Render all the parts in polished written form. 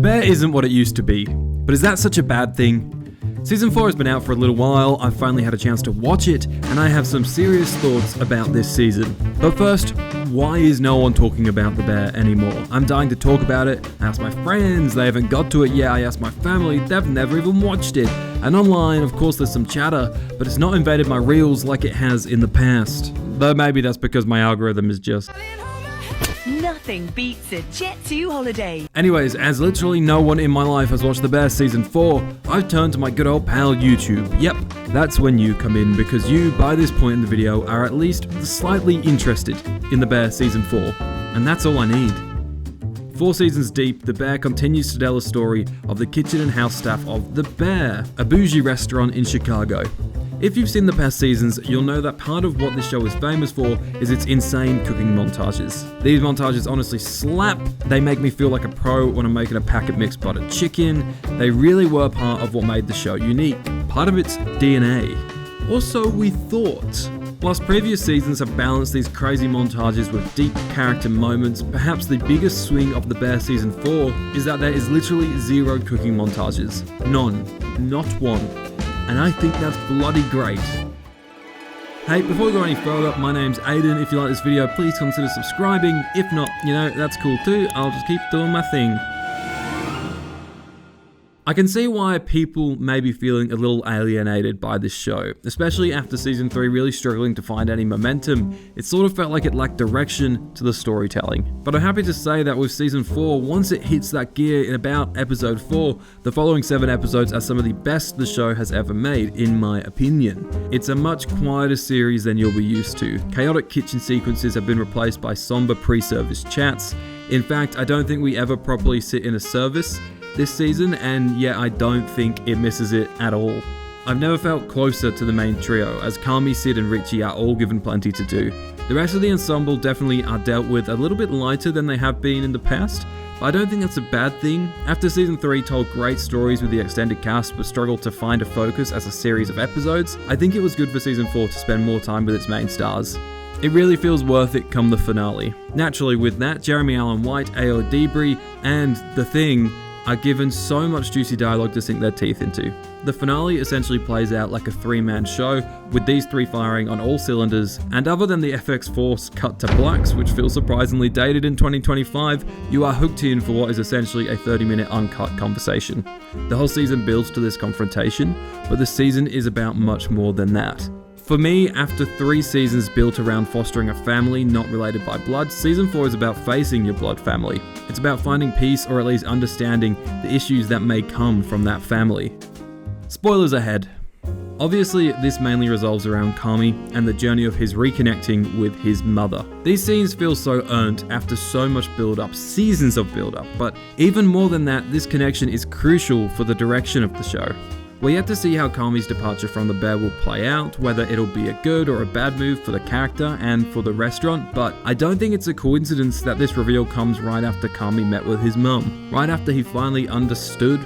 Bear isn't what it used to be, but is that such a bad thing? Season 4 has been out for a little while, I've finally had a chance to watch it, and I have some serious thoughts about this season. But first, why is no one talking about The Bear anymore? I'm dying to talk about it. I asked my friends, they haven't got to it yet. I asked my family, they've never even watched it. And online, of course, there's some chatter, but it's not invaded my reels like it has in the past. Though maybe that's because my algorithm is just... Nothing beats a Jet2 holiday. Anyways, as literally no one in my life has watched The Bear Season 4, I've turned to my good old pal YouTube. Yep, that's when you come in, because you, by this point in the video, are at least slightly interested in The Bear Season 4. And that's all I need. 4 seasons deep, The Bear continues to tell a story of the kitchen and house staff of The Bear, a bougie restaurant in Chicago. If you've seen the past seasons, you'll know that part of what this show is famous for is its insane cooking montages. These montages honestly slap. They make me feel like a pro when I'm making a packet mixed buttered chicken. They really were part of what made the show unique, part of its DNA. Or so we thought. Whilst previous seasons have balanced these crazy montages with deep character moments, perhaps the biggest swing of The Bear Season 4 is that there is literally zero cooking montages. None. Not one. And I think that's bloody great. Hey, before we go any further, my name's Aidan. If you like this video, please consider subscribing. If not, that's cool too. I'll just keep doing my thing. I can see why people may be feeling a little alienated by this show, especially after Season 3 really struggling to find any momentum. It sort of felt like it lacked direction to the storytelling. But I'm happy to say that with Season 4, once it hits that gear in about Episode 4, the following 7 episodes are some of the best the show has ever made, in my opinion. It's a much quieter series than you'll be used to. Chaotic kitchen sequences have been replaced by somber pre-service chats. In fact, I don't think we ever properly sit in a service this season, and yet I don't think it misses it at all. I've never felt closer to the main trio, as Kami, Sid and Richie are all given plenty to do. The rest of the ensemble definitely are dealt with a little bit lighter than they have been in the past, but I don't think that's a bad thing. After Season 3 told great stories with the extended cast but struggled to find a focus as a series of episodes, I think it was good for Season 4 to spend more time with its main stars. It really feels worth it come the finale. Naturally with that, Jeremy Allen White, Ayo Edebiri and The Thing are given so much juicy dialogue to sink their teeth into. The finale essentially plays out like a 3-man show, with these 3 firing on all cylinders, and other than the FX Force cut to blacks, which feels surprisingly dated in 2025, you are hooked in for what is essentially a 30-minute uncut conversation. The whole season builds to this confrontation, but the season is about much more than that. For me, after 3 seasons built around fostering a family not related by blood, Season 4 is about facing your blood family. It's about finding peace, or at least understanding the issues that may come from that family. Spoilers ahead. Obviously, this mainly revolves around Kami and the journey of his reconnecting with his mother. These scenes feel so earned after so much build-up, seasons of build-up, but even more than that, this connection is crucial for the direction of the show. We're yet to see how Kami's departure from the bear will play out, whether it'll be a good or a bad move for the character and for the restaurant, but I don't think it's a coincidence that this reveal comes right after Kami met with his mum, right after he finally understood,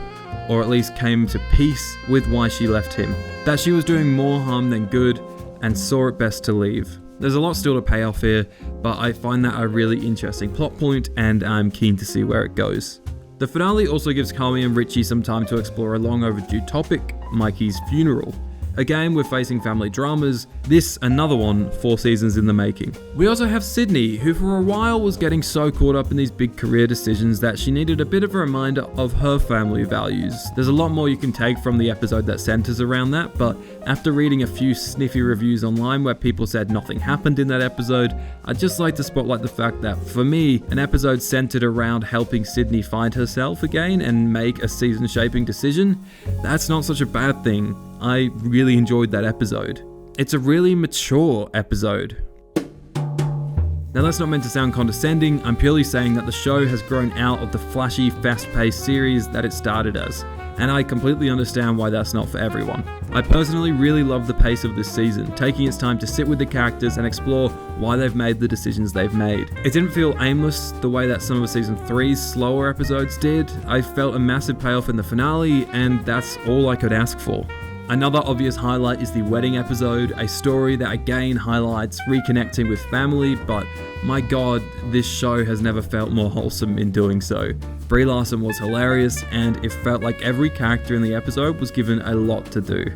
or at least came to peace with why she left him, that she was doing more harm than good and saw it best to leave. There's a lot still to pay off here, but I find that a really interesting plot point and I'm keen to see where it goes. The finale also gives Kami and Richie some time to explore a long overdue topic, Mikey's funeral. Again, we're facing family dramas, this another one 4 seasons in the making. We also have Sydney, who for a while was getting so caught up in these big career decisions that she needed a bit of a reminder of her family values. There's a lot more you can take from the episode that centers around that, but after reading a few sniffy reviews online where people said nothing happened in that episode, I'd just like to spotlight the fact that, for me, an episode centered around helping Sydney find herself again and make a season-shaping decision, that's not such a bad thing. I really enjoyed that episode. It's a really mature episode. Now that's not meant to sound condescending, I'm purely saying that the show has grown out of the flashy, fast-paced series that it started as, and I completely understand why that's not for everyone. I personally really love the pace of this season, taking its time to sit with the characters and explore why they've made the decisions they've made. It didn't feel aimless the way that some of Season 3's slower episodes did. I felt a massive payoff in the finale, and that's all I could ask for. Another obvious highlight is the wedding episode, a story that again highlights reconnecting with family, but my god, this show has never felt more wholesome in doing so. Brie Larson was hilarious, and it felt like every character in the episode was given a lot to do.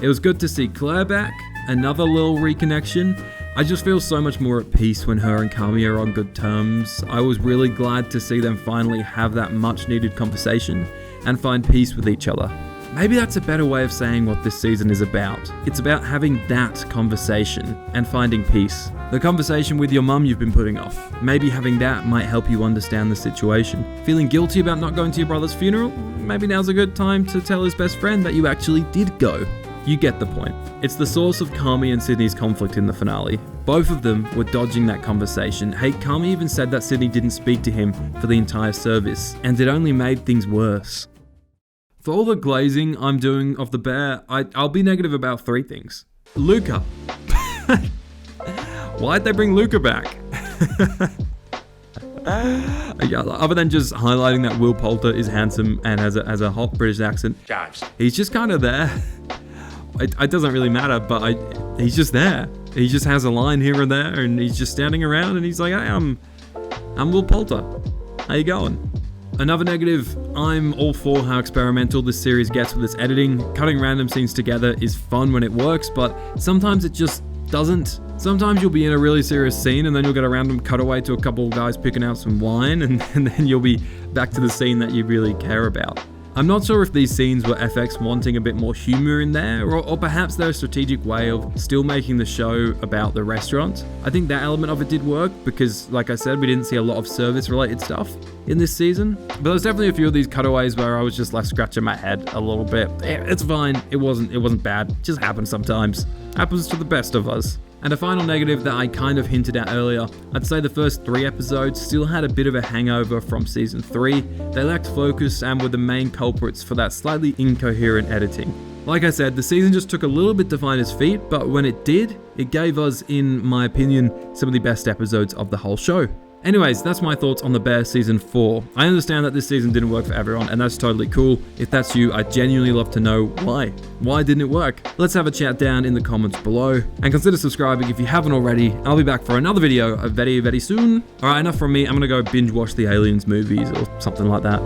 It was good to see Claire back, another little reconnection. I just feel so much more at peace when her and Kami are on good terms. I was really glad to see them finally have that much needed conversation and find peace with each other. Maybe that's a better way of saying what this season is about. It's about having that conversation and finding peace. The conversation with your mum you've been putting off. Maybe having that might help you understand the situation. Feeling guilty about not going to your brother's funeral? Maybe now's a good time to tell his best friend that you actually did go. You get the point. It's the source of Kami and Sydney's conflict in the finale. Both of them were dodging that conversation. Hey, Kami even said that Sydney didn't speak to him for the entire service, and it only made things worse. For all the glazing I'm doing of the bear, I'll be negative about 3 things. Luca. Why'd they bring Luca back? Yeah, other than just highlighting that Will Poulter is handsome and has a hot British accent, he's just kind of there. It doesn't really matter, but he's just there. He just has a line here and there, and he's just standing around, and he's like, hey, I'm Will Poulter. How you going? Another negative, I'm all for how experimental this series gets with its editing. Cutting random scenes together is fun when it works, but sometimes it just doesn't. Sometimes you'll be in a really serious scene and then you'll get a random cutaway to a couple of guys picking out some wine and then you'll be back to the scene that you really care about. I'm not sure if these scenes were FX wanting a bit more humor in there, or perhaps they're a strategic way of still making the show about the restaurant. I think that element of it did work because, like I said, we didn't see a lot of service-related stuff in this season. But there's definitely a few of these cutaways where I was just like scratching my head a little bit. It's fine. It wasn't bad. It just happens sometimes. Happens to the best of us. And a final negative that I kind of hinted at earlier, I'd say the first 3 episodes still had a bit of a hangover from season 3. They lacked focus and were the main culprits for that slightly incoherent editing. Like I said, the season just took a little bit to find its feet, but when it did, it gave us, in my opinion, some of the best episodes of the whole show. Anyways, that's my thoughts on The Bear Season 4. I understand that this season didn't work for everyone, and that's totally cool. If that's you, I'd genuinely love to know why. Why didn't it work? Let's have a chat down in the comments below, and consider subscribing if you haven't already. I'll be back for another video very, very soon. Alright, enough from me. I'm gonna go binge watch the Aliens movies or something like that.